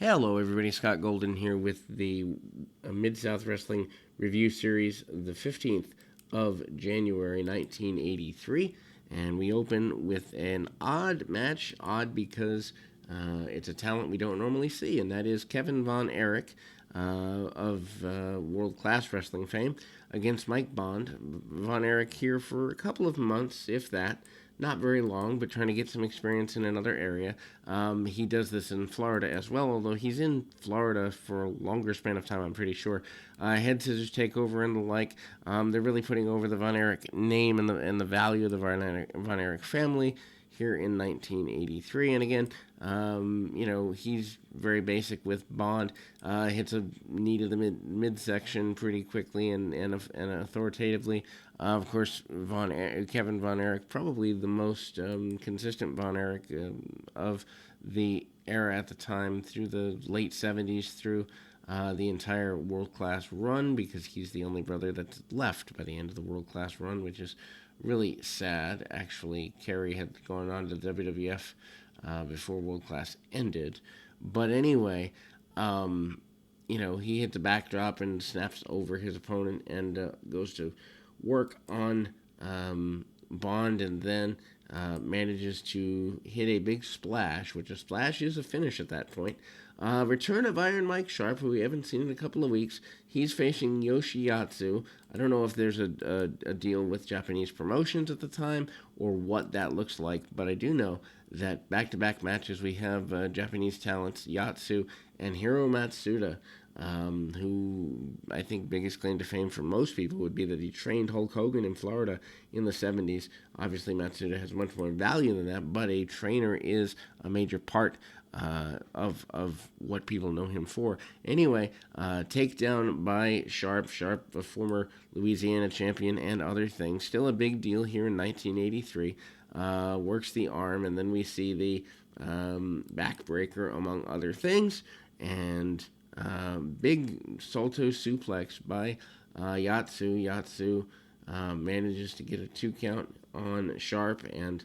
Hello, everybody. Scott Golden here with the Mid-South Wrestling Review Series, the 15th of January, 1983. And we open with an odd match. Odd because it's a talent we don't normally see, and that is Kevin Von Erich of world-class wrestling fame against Mike Bond. Von Erich here for a couple of months, if that. Not very long, but trying to get some experience in another area. He does this in Florida as well, although he's in Florida for a longer span of time, I'm pretty sure. Head Scissors Takeover and the like. They're really putting over the Von Erich name and the value of the Von Erich family here in 1983. And again, he's very basic with Bond. Hits a knee to the midsection pretty quickly and authoritatively. Of course, Kevin Von Erich, probably the most consistent Von Erich of the era at the time, through the late 70s, through the entire world-class run, because he's the only brother that's left by the end of the world-class run, which is really sad. Actually, Kerry had gone on to WWF before World Class ended. But anyway, he hits a backdrop and snaps over his opponent and goes to work on Bond, and then manages to hit a big splash, which a splash is a finish at that point. Return of Iron Mike Sharp, who we haven't seen in a couple of weeks. He's facing Yoshiatsu. I don't know if there's a deal with Japanese promotions at the time or what that looks like, but I do know that back-to-back matches we have Japanese talents Yatsu and Hiro Matsuda, who I think biggest claim to fame for most people would be that he trained Hulk Hogan in Florida in the 70s. Obviously, Matsuda has much more value than that, but a trainer is a major part of what people know him for. Anyway, takedown by Sharp. Sharp, a former Louisiana champion and other things. Still a big deal here in 1983. Works the arm, and then we see the backbreaker, among other things. And big Salto suplex by Yatsu. Yatsu manages to get a 2 count on Sharp and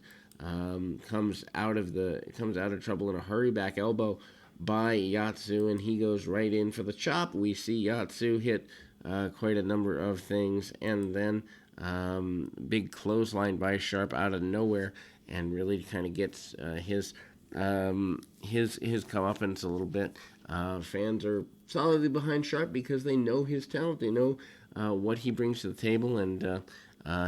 comes out of trouble in a hurry. Back elbow by Yatsu, and he goes right in for the chop. We see Yatsu hit quite a number of things, and then big clothesline by Sharp out of nowhere, and really kind of gets his comeuppance a little bit. Fans are solidly behind Sharp because they know his talent, they know what he brings to the table, and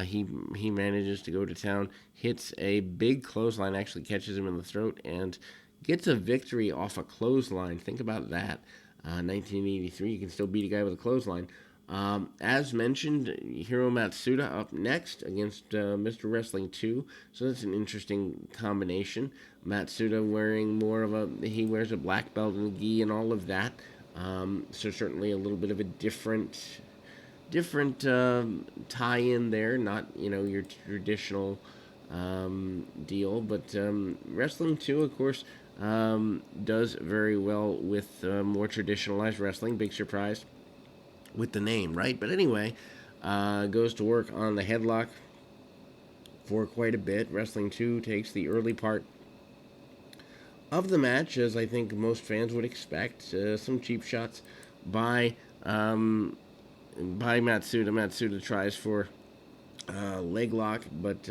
he manages to go to town, hits a big clothesline, actually catches him in the throat, and gets a victory off a clothesline. Think about that. 1983, you can still beat a guy with a clothesline. As mentioned, Hiro Matsuda up next against Mr. Wrestling 2, so that's an interesting combination. Matsuda wearing he wears a black belt and gi and all of that, so certainly a little bit of a different tie-in there, not your traditional deal, but Wrestling 2, of course, does very well with more traditionalized wrestling. Big surprise with the name, right? But anyway, goes to work on the headlock for quite a bit. Wrestling 2 takes the early part of the match, as I think most fans would expect. Some cheap shots by Matsuda. Matsuda tries for leg lock, but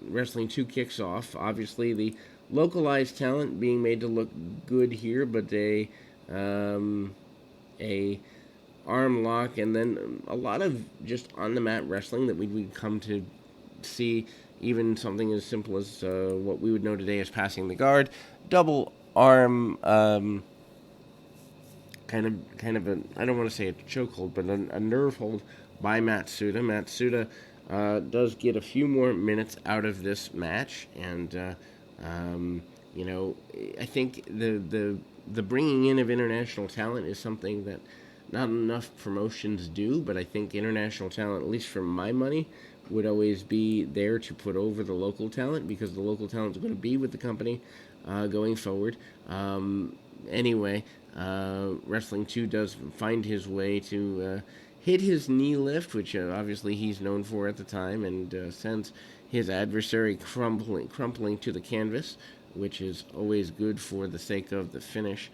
Wrestling 2 kicks off. Obviously, the localized talent being made to look good here, but a arm lock, and then a lot of just on the mat wrestling that we'd come to see. Even something as simple as what we would know today as passing the guard, double arm, kind of a, I don't want to say a chokehold, but a nerve hold by Matsuda. Matsuda does get a few more minutes out of this match, and I think the bringing in of international talent is something that not enough promotions do, but I think international talent, at least for my money, would always be there to put over the local talent, because the local talent is going to be with the company going forward. Anyway, Wrestling 2 does find his way to hit his knee lift, which obviously he's known for at the time, and sends his adversary crumpling to the canvas. which is always good for the sake of the finish.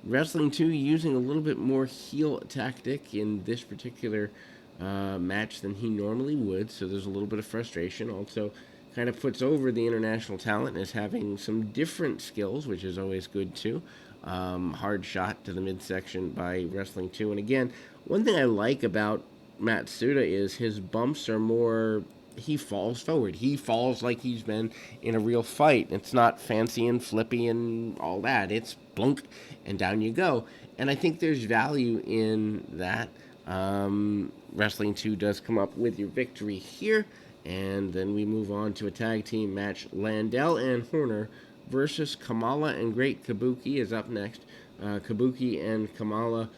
Wrestling 2 using a little bit more heel tactic in this particular match than he normally would, so there's a little bit of frustration. Also, kind of puts over the international talent as having some different skills, which is always good too. Hard shot to the midsection by Wrestling 2. And again, one thing I like about Matsuda is his bumps are more. He falls forward. He falls like he's been in a real fight. It's not fancy and flippy and all that. It's blunk and down you go. And I think there's value in that. Wrestling 2 does come up with your victory here. And then we move on to a tag team match. Landell and Horner versus Kamala and Great Kabuki is up next. Kabuki and Kamala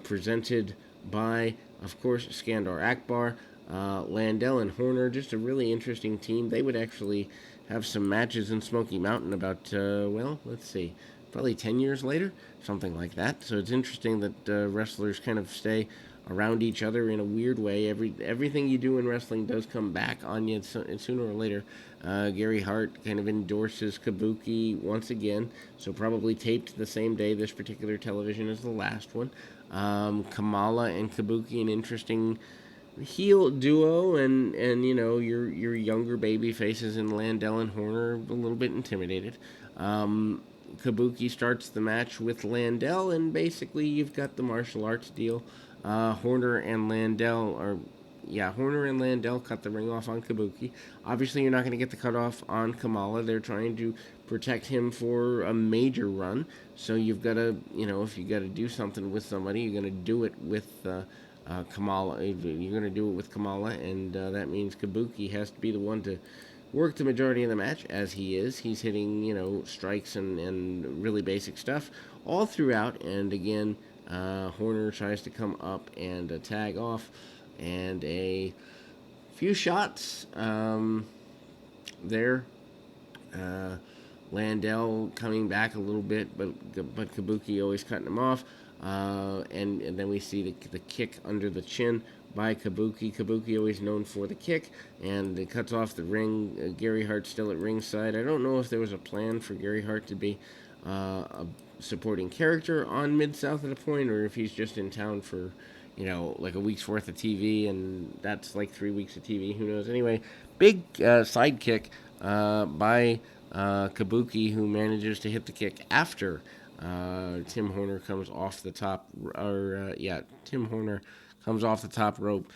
presented by, of course, Skandar Akbar. Landell and Horner, just a really interesting team. They would actually have some matches in Smoky Mountain about, let's see, probably 10 years later, something like that. So it's interesting that wrestlers kind of stay around each other in a weird way. Everything you do in wrestling does come back on you sooner or later. Gary Hart kind of endorses Kabuki once again, so probably taped the same day this particular television as the last one. Kamala and Kabuki, an interesting heel duo, and your younger baby faces in Landell and Horner a little bit intimidated. Kabuki starts the match with Landell, and basically you've got the martial arts deal. Horner and Landell cut the ring off on Kabuki. Obviously, you're not going to get the cut off on Kamala. They're trying to protect him for a major run. So you've got to, if you got to do something with somebody, you're going to do it with Kamala. You're going to do it with Kamala, and that means Kabuki has to be the one to work the majority of the match, as he is. He's hitting, strikes and really basic stuff all throughout. And again, Horner tries to come up and tag off, and a few shots there. Landell coming back a little bit, but Kabuki always cutting him off. And then we see the kick under the chin by Kabuki. Kabuki always known for the kick, and it cuts off the ring. Gary Hart still at ringside. I don't know if there was a plan for Gary Hart to be a supporting character on Mid-South at a point, or if he's just in town for, like a week's worth of TV, and that's like 3 weeks of TV. Who knows? Anyway, big sidekick by Kabuki, who manages to hit the kick after Tim Horner comes off the top, Tim Horner comes off the top rope.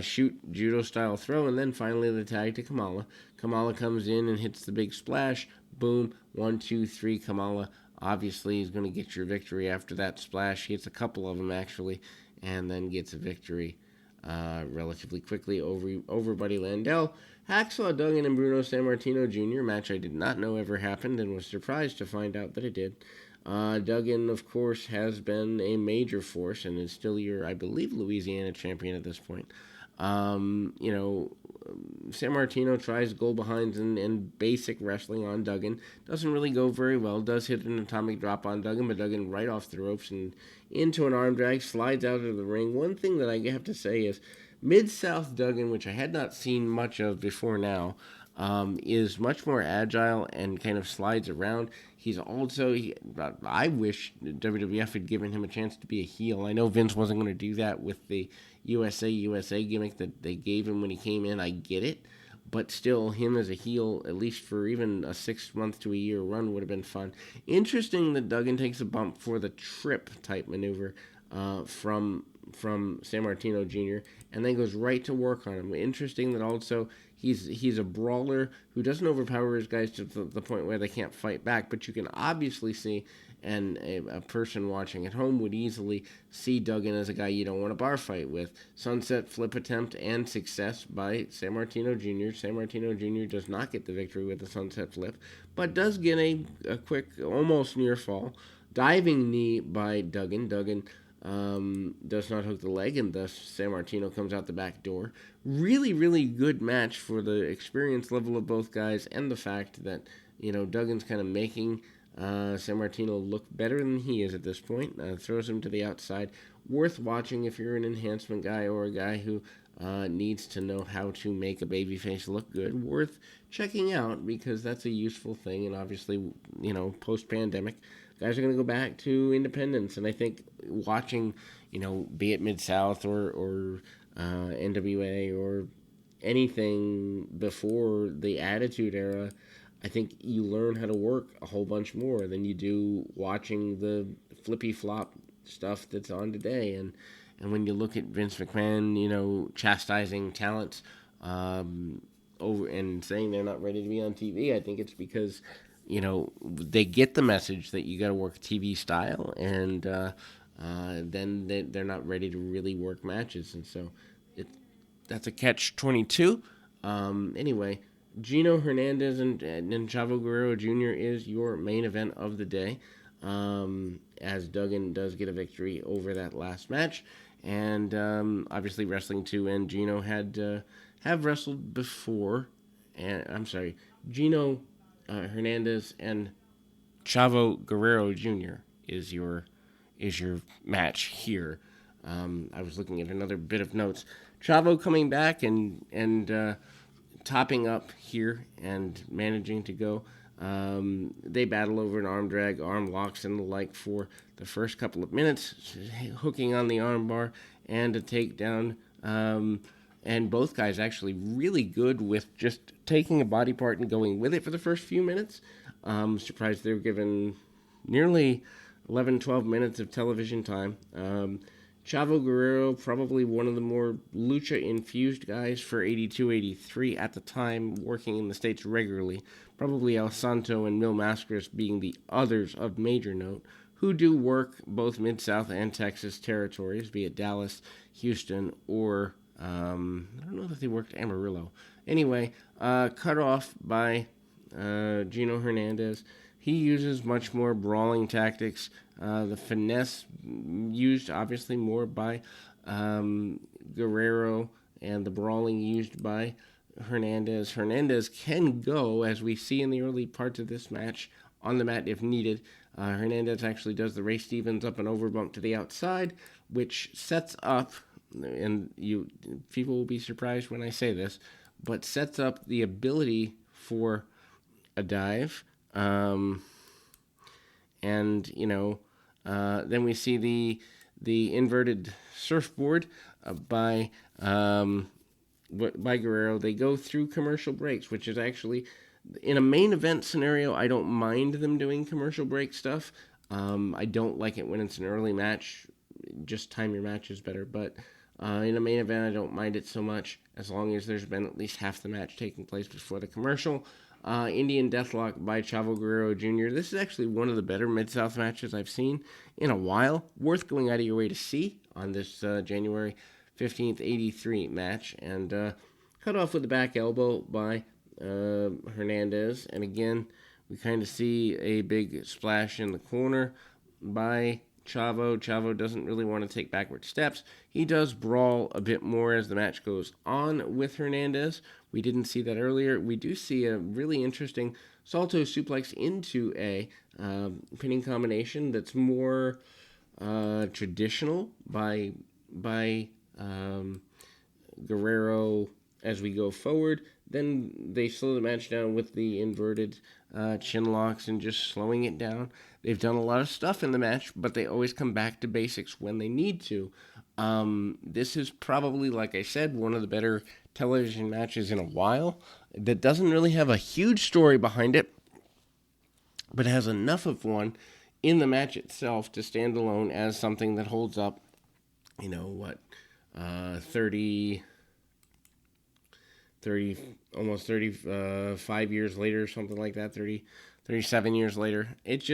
Shoot judo style throw, and then finally the tag to Kamala. Kamala comes in and hits the big splash. Boom, 1, 2, 3. Kamala obviously is going to get your victory after that splash. He hits a couple of them actually, and then gets a victory relatively quickly over Buddy Landell. Hacksaw Duggan and Bruno Sammartino Jr., match I did not know ever happened and was surprised to find out that it did. Duggan, of course, has been a major force and is still your, I believe, Louisiana champion at this point. Sammartino tries go behinds and basic wrestling on Duggan. Doesn't really go very well. Does hit an atomic drop on Duggan, but Duggan right off the ropes and into an arm drag, slides out of the ring. One thing that I have to say is Mid-South Duggan, which I had not seen much of before now, is much more agile and kind of slides around. He's also, I wish WWF had given him a chance to be a heel. I know Vince wasn't going to do that with the USA gimmick that they gave him when he came in. I get it. But still, him as a heel, at least for even a 6 month to a year run, would have been fun. Interesting that Duggan takes a bump for the trip type maneuver from Sammartino Jr. and then goes right to work on him. Interesting that also he's a brawler who doesn't overpower his guys to the point where they can't fight back, but you can obviously see, and a person watching at home would easily see Duggan as a guy you don't want to bar fight with. Sunset flip attempt and success by Sammartino Jr. Sammartino Jr. does not get the victory with the sunset flip, but does get a quick, almost near fall. Diving knee by Duggan. Duggan does not hook the leg, and thus Sammartino comes out the back door. Really, really good match for the experience level of both guys, and the fact that, Duggan's kind of making Sammartino look better than he is at this point. Throws him to the outside. Worth watching if you're an enhancement guy or a guy who needs to know how to make a babyface look good, worth checking out because that's a useful thing. And obviously, post pandemic, guys are going to go back to independence. And I think watching, be it Mid South or NWA or anything before the Attitude Era, I think you learn how to work a whole bunch more than you do watching the flippy flop stuff that's on today. And when you look at Vince McMahon, chastising talents over and saying they're not ready to be on TV, I think it's because they get the message that you got to work TV style, and then they're not ready to really work matches, and so that's a catch-22. Anyway, Gino Hernandez and Chavo Guerrero Jr. is your main event of the day, as Duggan does get a victory over that last match. And obviously, Wrestling 2 and Gino have wrestled before. And I'm sorry, Gino Hernandez and Chavo Guerrero Jr. is your match here. I was looking at another bit of notes. Chavo coming back and topping up here and managing to go. They battle over an arm drag, arm locks, and the like for the first couple of minutes, hooking on the arm bar and a takedown. And both guys actually really good with just taking a body part and going with it for the first few minutes. Surprised they were given nearly 11, 12 minutes of television time. Chavo Guerrero, probably one of the more lucha-infused guys for 82, 83 at the time, working in the States regularly. Probably El Santo and Mil Mascaras being the others of major note, who do work both Mid-South and Texas territories, be it Dallas, Houston, or I don't know that they worked Amarillo. Anyway, cut off by Gino Hernandez. He uses much more brawling tactics. The finesse used obviously more by Guerrero, and the brawling used by Hernandez. Hernandez can go, as we see in the early parts of this match, on the mat if needed. Hernandez actually does the Ray Stevens up and over bump to the outside, which sets up, and people will be surprised when I say this, but sets up the ability for a dive. And then we see the inverted surfboard by Guerrero. They go through commercial breaks, which is actually, in a main event scenario, I don't mind them doing commercial break stuff. I don't like it when it's an early match. Just time your matches better. But in a main event, I don't mind it so much, as long as there's been at least half the match taking place before the commercial. Indian Deathlock by Chavo Guerrero Jr. This is actually one of the better Mid-South matches I've seen in a while. Worth going out of your way to see on this January 15th, 83 match. And cut off with the back elbow by Hernandez. And again, we kind of see a big splash in the corner by Chavo. Chavo doesn't really want to take backward steps. He does brawl a bit more as the match goes on with Hernandez. We didn't see that earlier. We do see a really interesting salto suplex into a pinning combination that's more traditional by Guerrero as we go forward. Then they slow the match down with the inverted chin locks and just slowing it down. They've done a lot of stuff in the match, but they always come back to basics when they need to. This is probably, like I said, one of the better television matches in a while that doesn't really have a huge story behind it, but has enough of one in the match itself to stand alone as something that holds up, 30, almost 35 years later, something like that, 37 years later. It's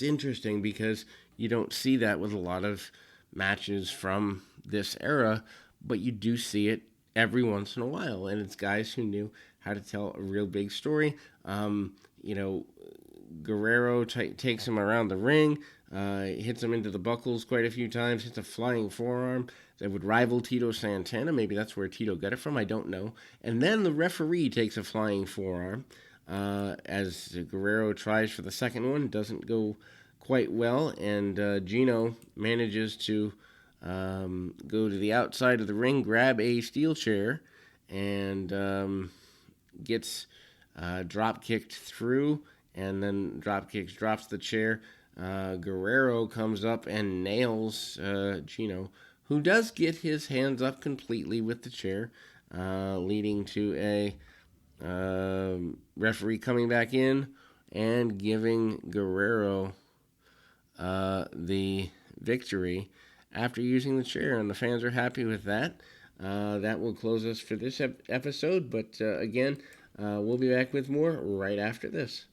interesting because you don't see that with a lot of matches from this era, but you do see it every once in a while, and it's guys who knew how to tell a real big story. Guerrero takes him around the ring, hits him into the buckles quite a few times, hits a flying forearm that would rival Tito Santana. Maybe that's where Tito got it from, I don't know. And then the referee takes a flying forearm as Guerrero tries for the second one. Doesn't go quite well, and Gino manages to go to the outside of the ring, grab a steel chair, and gets drop kicked through, and then drops the chair. Guerrero comes up and nails Gino, who does get his hands up completely with the chair, leading to a referee coming back in and giving Guerrero the victory after using the chair, and the fans are happy with that. That will close us for this episode, but again, we'll be back with more right after this.